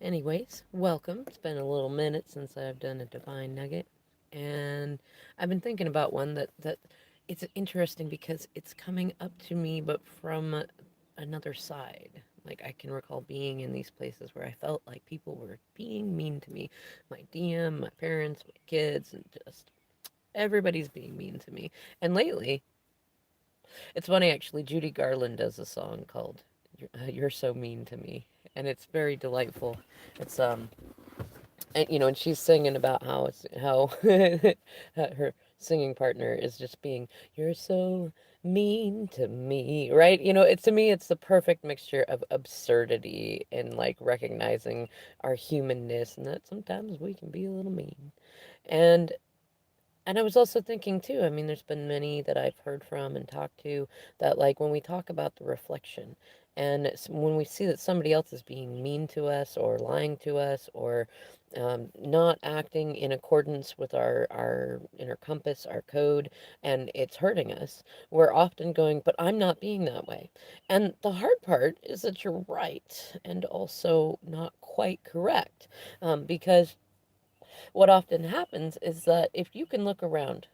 Anyways, welcome. It's been a little minute since I've done a divine nugget, and I've been thinking about one that it's interesting because it's coming up to me, but from another side. Like I can recall being in these places where I felt like people were being mean to me, my DM, my parents, my kids, and just everybody's being mean to me. And lately, it's funny actually. Judy Garland does a song called "You're So Mean to Me," and it's very delightful. It's and and she's singing about how her singing partner is just being, "You're so mean to me," right? It's, to me, it's the perfect mixture of absurdity and like recognizing our humanness, and that sometimes we can be a little mean. And and I was also thinking too, I mean, there's been many that I've heard from and talked to that, like, when we talk about the reflection and when we see that somebody else is being mean to us or lying to us or not acting in accordance with our inner compass, our code, and it's hurting us, we're often going, but I'm not being that way. And the hard part is that you're right and also not quite correct, because what often happens is that if you can look around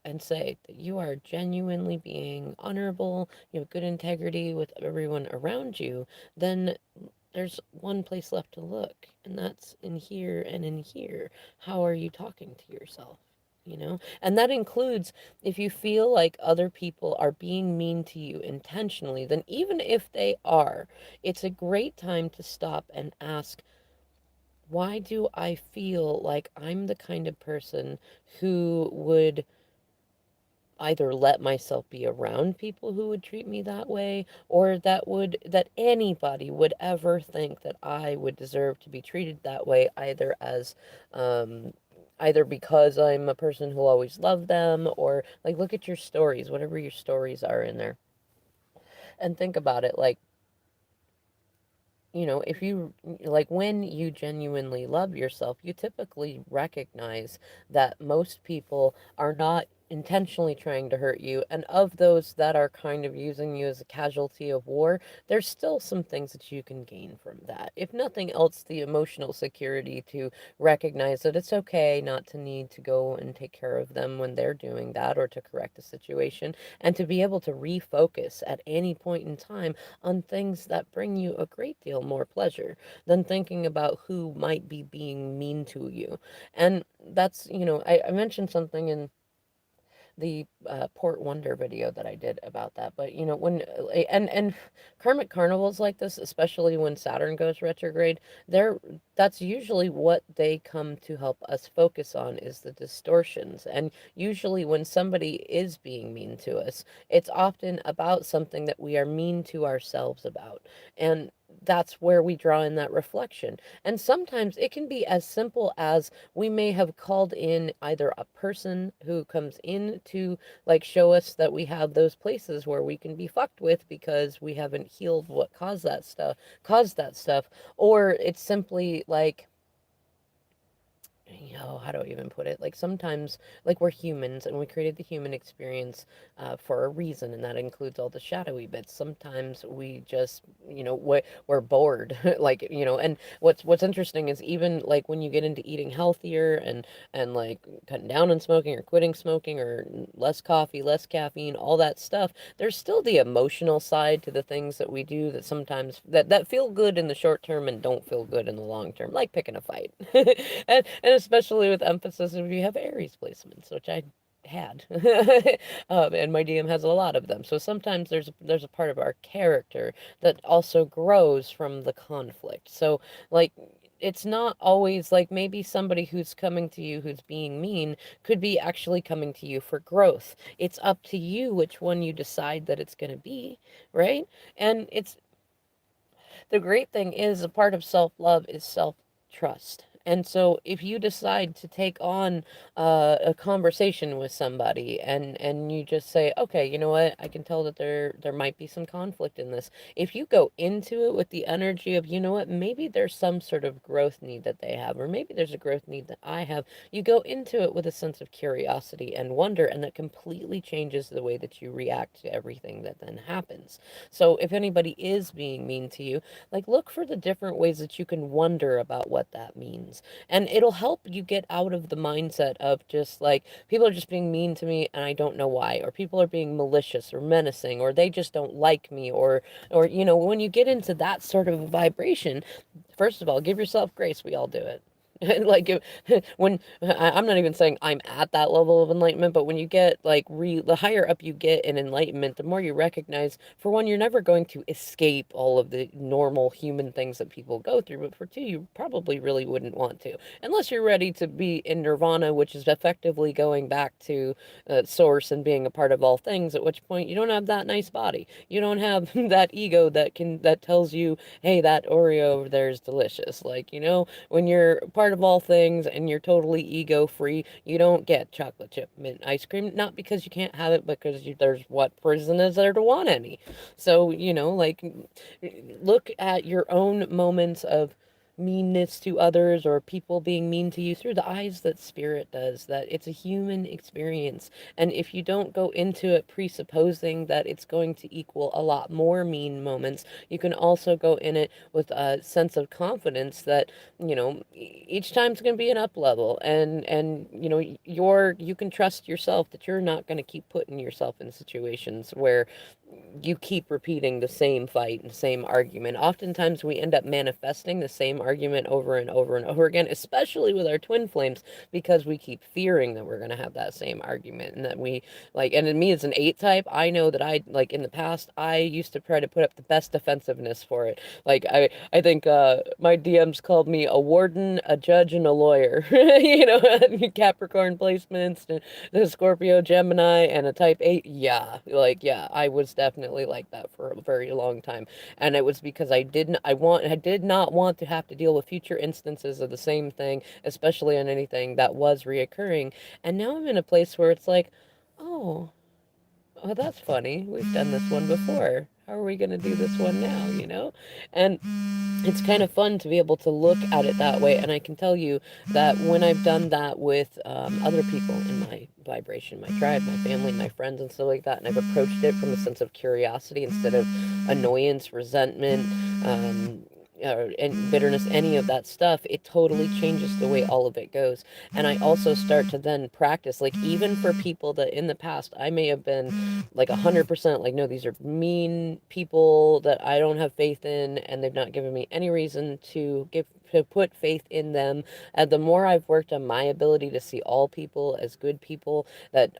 and say that you are genuinely being honorable, you have good integrity with everyone around you, then there's one place left to look, and that's in here and in here. How are you talking to yourself? And that includes if you feel like other people are being mean to you intentionally, then even if they are, it's a great time to stop and ask, why do I feel like I'm the kind of person who would either let myself be around people who would treat me that way, or that anybody would ever think that I would deserve to be treated that way, um either because I'm a person who always loved them, or like, look at your stories, whatever your stories are in there, and think about it. Like, if you, like, when you genuinely love yourself, you typically recognize that most people are not intentionally trying to hurt you. And of those that are kind of using you as a casualty of war, there's still some things that you can gain from that. If nothing else, the emotional security to recognize that it's okay not to need to go and take care of them when they're doing that, or to correct a situation, and to be able to refocus at any point in time on things that bring you a great deal more pleasure than thinking about who might be being mean to you. And that's, I mentioned something in the Port Wonder video that I did about that. But and karmic carnivals like this, especially when Saturn goes retrograde, they're that's usually what they come to help us focus on, is the distortions. And usually when somebody is being mean to us, it's often about something that we are mean to ourselves about. And that's where we draw in that reflection. And sometimes it can be as simple as we may have called in either a person who comes in to, like, show us that we have those places where we can be fucked with because we haven't healed what caused that stuff, or it's simply like, how do I even put it? Like, sometimes, like, we're humans and we created the human experience for a reason, and that includes all the shadowy bits. Sometimes we just, we're bored, like, and what's interesting is, even like when you get into eating healthier and like cutting down on smoking or quitting smoking or less coffee, less caffeine, all that stuff, there's still the emotional side to the things that we do that sometimes that feel good in the short term and don't feel good in the long term, like picking a fight. And especially with emphasis if you have Aries placements, which I had. And my DM has a lot of them. So sometimes there's a part of our character that also grows from the conflict. So, like, it's not always like, maybe somebody who's coming to you who's being mean could be actually coming to you for growth. It's up to you which one you decide that it's going to be, right? And it's the great thing is, a part of self love is self trust. And so if you decide to take on a conversation with somebody, and you just say, okay, you know what, I can tell that there might be some conflict in this. If you go into it with the energy of, you know what, maybe there's some sort of growth need that they have, or maybe there's a growth need that I have, you go into it with a sense of curiosity and wonder, and that completely changes the way that you react to everything that then happens. So if anybody is being mean to you, like, look for the different ways that you can wonder about what that means. And it'll help you get out of the mindset of just like, people are just being mean to me and I don't know why, or people are being malicious or menacing, or they just don't like me, or when you get into that sort of vibration, first of all, give yourself grace. We all do it. Like when I'm not even saying I'm at that level of enlightenment, but when you get like the higher up you get in enlightenment, the more you recognize, for one, you're never going to escape all of the normal human things that people go through, but for two, you probably really wouldn't want to, unless you're ready to be in nirvana, which is effectively going back to source and being a part of all things, at which point you don't have that nice body, you don't have that ego that tells you, hey, that Oreo over there is delicious. Like, when you're part of all things and you're totally ego free, you don't get chocolate chip mint ice cream, not because you can't have it, because there's what prison is there to want any. So, like, look at your own moments of meanness to others, or people being mean to you, through the eyes that spirit does, that it's a human experience. And if you don't go into it presupposing that it's going to equal a lot more mean moments, you can also go in it with a sense of confidence that, each time's going to be an up level, and you can trust yourself that you're not going to keep putting yourself in situations where you keep repeating the same fight and same argument. Oftentimes we end up manifesting the same argument over and over and over again, especially with our twin flames, because we keep fearing that we're going to have that same argument, and that we like, and in me as an 8 type, I know that I, like, in the past, I used to try to put up the best defensiveness for it. Like, I think my DMs called me a warden, a judge, and a lawyer. Capricorn placements, the Scorpio, Gemini, and a type 8. Yeah, like, yeah, I was definitely like that for a very long time. And it was because I did not want to have to deal with future instances of the same thing, especially on anything that was reoccurring. And now I'm in a place where it's like, oh, oh, that's funny. We've done this one before. How are we going to do this one now? And it's kind of fun to be able to look at it that way. And I can tell you that when I've done that with other people in my vibration, my tribe, my family, my friends, and stuff like that, and I've approached it from a sense of curiosity instead of annoyance, resentment, and bitterness, any of that stuff, it totally changes the way all of it goes. And I also start to then practice, like, even for people that in the past I may have been like 100% like, no, these are mean people that I don't have faith in, and they've not given me any reason to put faith in them. And the more I've worked on my ability to see all people as good people, that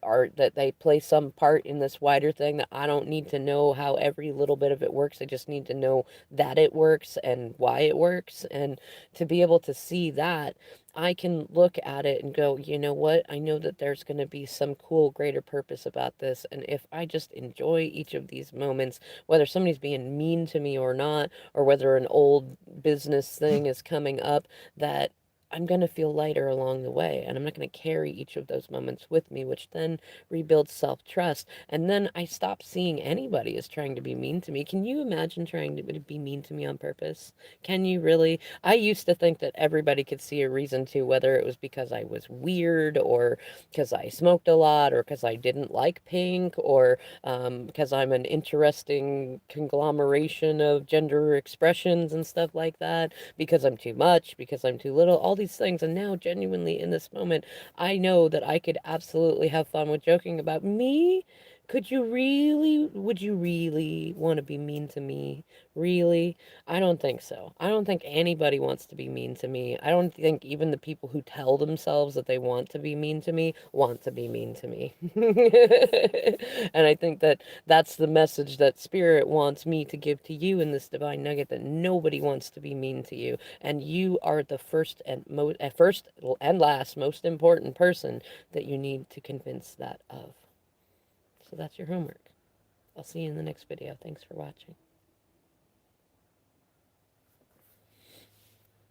they play some part in this wider thing, that I don't need to know how every little bit of it works. I just need to know that it works and why it works. And to be able to see that, I can look at it and go, you know what? I know that there's going to be some cool, greater purpose about this. And if I just enjoy each of these moments, whether somebody's being mean to me or not, or whether an old business thing is coming up, that I'm going to feel lighter along the way. And I'm not going to carry each of those moments with me, which then rebuilds self trust. And then I stop seeing anybody as trying to be mean to me. Can you imagine trying to be mean to me on purpose? Can you really? I used to think that everybody could see a reason to, whether it was because I was weird, or because I smoked a lot, or because I didn't like pink, or because I'm an interesting conglomeration of gender expressions and stuff like that, because I'm too much, because I'm too little, all these things. And now, genuinely, in this moment, I know that I could absolutely have fun with joking about me. Would you really want to be mean to me? Really? I don't think so. I don't think anybody wants to be mean to me. I don't think even the people who tell themselves that they want to be mean to me want to be mean to me. And I think that that's the message that Spirit wants me to give to you in this divine nugget, that nobody wants to be mean to you. And you are the first and last most important person that you need to convince that of. So that's your homework. I'll see you in the next video. Thanks for watching.